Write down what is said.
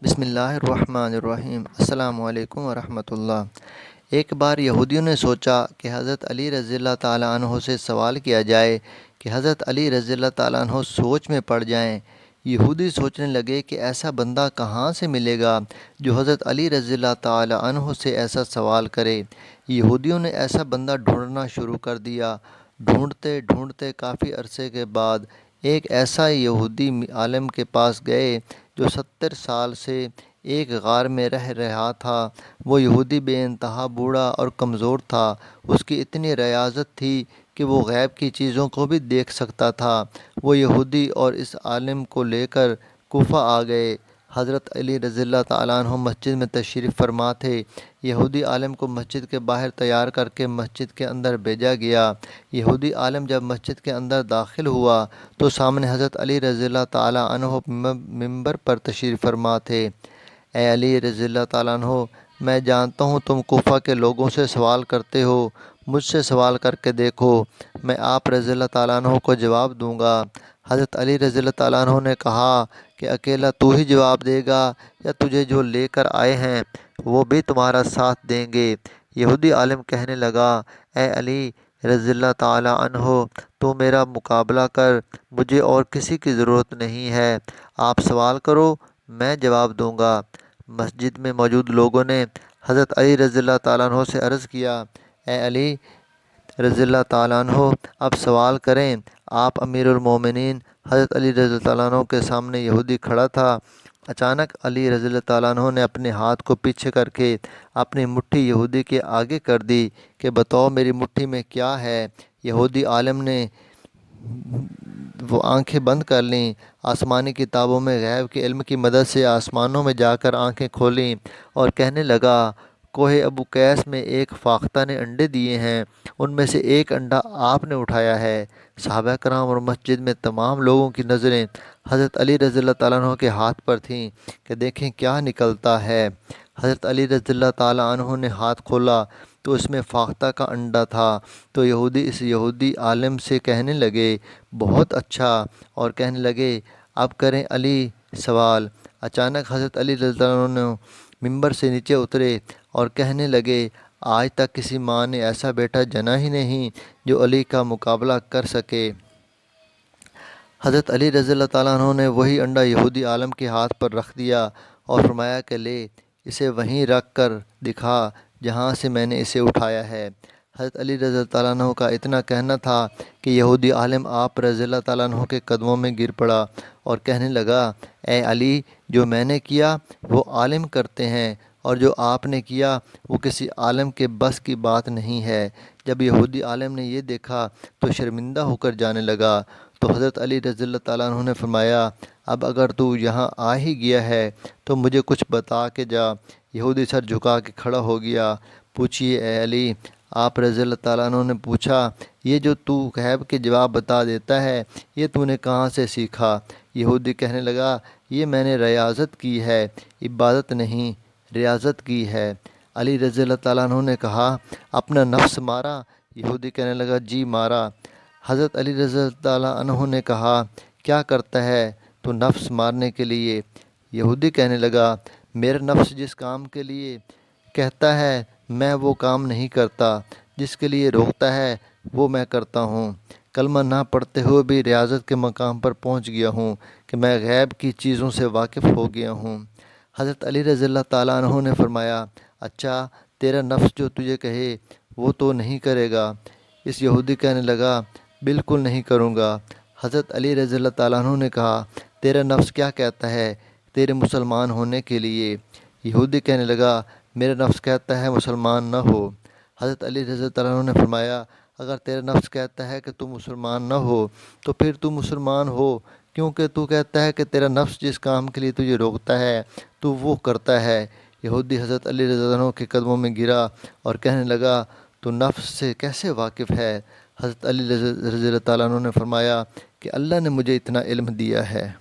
بسم اللہ الرحمن الرحیم۔ السلام علیکم ورحمۃ اللہ۔ ایک بار یہودیوں نے سوچا کہ حضرت علی رضی اللہ تعالیٰ عنہ سے سوال کیا جائے کہ حضرت علی رضی اللہ تعالیٰ عنہ سوچ میں پڑ جائیں۔ یہودی سوچنے لگے کہ ایسا بندہ کہاں سے ملے گا جو حضرت علی رضی اللہ تعالیٰ عنہ سے ایسا سوال کرے۔ یہودیوں نے ایسا بندہ ڈھونڈنا شروع کر دیا۔ ڈھونڈتے ڈھونڈتے کافی عرصے کے بعد ایک ایسا یہودی عالم کے پاس گئے جو 70 سال سے ایک غار میں رہ رہا تھا۔ وہ یہودی بے انتہا بوڑھا اور کمزور تھا۔ اس کی اتنی ریاضت تھی کہ وہ غیب کی چیزوں کو بھی دیکھ سکتا تھا۔ وہ یہودی اور اس عالم کو لے کر کوفہ آ گئے۔ حضرت علی رضی اللہ تعالیٰ عنہ مسجد میں تشریف فرما تھے۔ یہودی عالم کو مسجد کے باہر تیار کر کے مسجد کے اندر بھیجا گیا۔ یہودی عالم جب مسجد کے اندر داخل ہوا تو سامنے حضرت علی رضی اللہ تعالیٰ عنہ ممبر پر تشریف فرما تھے۔ اے علی رضی اللہ تعالیٰ عنہ، میں جانتا ہوں تم کوفہ کے لوگوں سے سوال کرتے ہو، مجھ سے سوال کر کے دیکھو، میں آپ رضی اللہ تعالیٰ عنہ کو جواب دوں گا۔ حضرت علی رضی اللہ تعالیٰ عنہ نے کہا کہ اکیلا تو ہی جواب دے گا یا تجھے جو لے کر آئے ہیں وہ بھی تمہارا ساتھ دیں گے؟ یہودی عالم کہنے لگا، اے علی رضی اللہ تعالیٰ عنہ، تو میرا مقابلہ کر، مجھے اور کسی کی ضرورت نہیں ہے، آپ سوال کرو، میں جواب دوں گا۔ مسجد میں موجود لوگوں نے حضرت علی رضی اللہ تعالیٰ عنہ سے عرض کیا، اے علی رضی اللہ تعالیٰ عنہ، اب سوال کریں۔ آپ امیر المومنین حضرت علی رضی اللہ تعالیٰ عنہ کے سامنے یہودی کھڑا تھا۔ اچانک علی رضی اللہ تعالیٰ عنہ نے اپنے ہاتھ کو پیچھے کر کے اپنی مٹھی یہودی کے آگے کر دی کہ بتاؤ میری مٹھی میں کیا ہے۔ یہودی عالم نے وہ آنکھیں بند کر لیں، آسمانی کتابوں میں غیب کے علم کی مدد سے آسمانوں میں جا کر آنکھیں کھولیں اور کہنے لگا، کوہ ابو قیس میں ایک فاختہ نے انڈے دیے ہیں، ان میں سے ایک انڈا آپ نے اٹھایا ہے۔ صحابہ کرام اور مسجد میں تمام لوگوں کی نظریں حضرت علی رضی اللہ تعالیٰ عنہ کے ہاتھ پر تھیں کہ دیکھیں کیا نکلتا ہے۔ حضرت علی رضی اللہ تعالیٰ عنہ نے ہاتھ کھولا تو اس میں فاختہ کا انڈا تھا۔ تو یہودی اس یہودی عالم سے کہنے لگے، بہت اچھا، اور کہنے لگے، اب کریں علی سوال۔ اچانک حضرت علی رضی اللہ عنہ ممبر سے نیچے اترے اور کہنے لگے، آج تک کسی ماں نے ایسا بیٹا جنا ہی نہیں جو علی کا مقابلہ کر سکے۔ حضرت علی رضی اللہ تعالیٰ عنہ نے وہی انڈا یہودی عالم کے ہاتھ پر رکھ دیا اور فرمایا کہ لے، اسے وہیں رکھ کر دکھا جہاں سے میں نے اسے اٹھایا ہے۔ حضرت علی رضی اللہ تعالیٰ عنہ کا اتنا کہنا تھا کہ یہودی عالم آپ رضی اللہ تعالیٰ عنہ کے قدموں میں گر پڑا اور کہنے لگا، اے علی، جو میں نے کیا وہ عالم کرتے ہیں اور جو آپ نے کیا وہ کسی عالم کے بس کی بات نہیں ہے۔ جب یہودی عالم نے یہ دیکھا تو شرمندہ ہو کر جانے لگا۔ تو حضرت علی رضی اللہ تعالیٰ عنہ نے فرمایا، اب اگر تو یہاں آ ہی گیا ہے تو مجھے کچھ بتا کے جا۔ یہودی سر جھکا کے کھڑا ہو گیا۔ پوچھیے اے علی۔ آپ رضی اللہ تعالیٰ عنہ نے پوچھا، یہ جو تو غیب کے جواب بتا دیتا ہے یہ تو نے کہاں سے سیکھا؟ یہودی کہنے لگا، یہ میں نے ریاضت کی ہے، عبادت نہیں، ریاضت کی ہے۔ علی رضی اللہ تعالیٰ عنہ نے کہا، اپنا نفس مارا؟ یہودی کہنے لگا، جی مارا۔ حضرت علی رضی اللہ تعالیٰ عنہ نے کہا، کیا کرتا ہے تو نفس مارنے کے لیے؟ یہودی کہنے لگا، میرا نفس جس کام کے لیے کہتا ہے میں وہ کام نہیں کرتا، جس کے لیے روکتا ہے وہ میں کرتا ہوں۔ کلمہ نہ پڑھتے ہوئے بھی ریاضت کے مقام پر پہنچ گیا ہوں کہ میں غیب کی چیزوں سے واقف ہو گیا ہوں۔ حضرت علی رضی اللہ تعالیٰ عنہ نے فرمایا، اچھا، تیرا نفس جو تجھے کہے وہ تو نہیں کرے گا؟ اس یہودی کہنے لگا، بالکل نہیں کروں گا۔ حضرت علی رضی اللہ تعالیٰ عنہ نے کہا، تیرا نفس کیا کہتا ہے تیرے مسلمان ہونے کے لیے؟ یہودی کہنے لگا، میرا نفس کہتا ہے مسلمان نہ ہو۔ حضرت علی رضی اللہ تعالیٰ عنہ نے فرمایا، اگر تیرا نفس کہتا ہے کہ تو مسلمان نہ ہو تو پھر تو مسلمان ہو، کیونکہ تو کہتا ہے کہ تیرا نفس جس کام کے لیے تجھے روکتا ہے تو وہ کرتا ہے۔ یہودی حضرت علی رضی اللہ عنہ کے قدموں میں گرا اور کہنے لگا، تو نفس سے کیسے واقف ہے؟ حضرت علی رضی اللہ تعالیٰ عنہ نے فرمایا کہ اللہ نے مجھے اتنا علم دیا ہے۔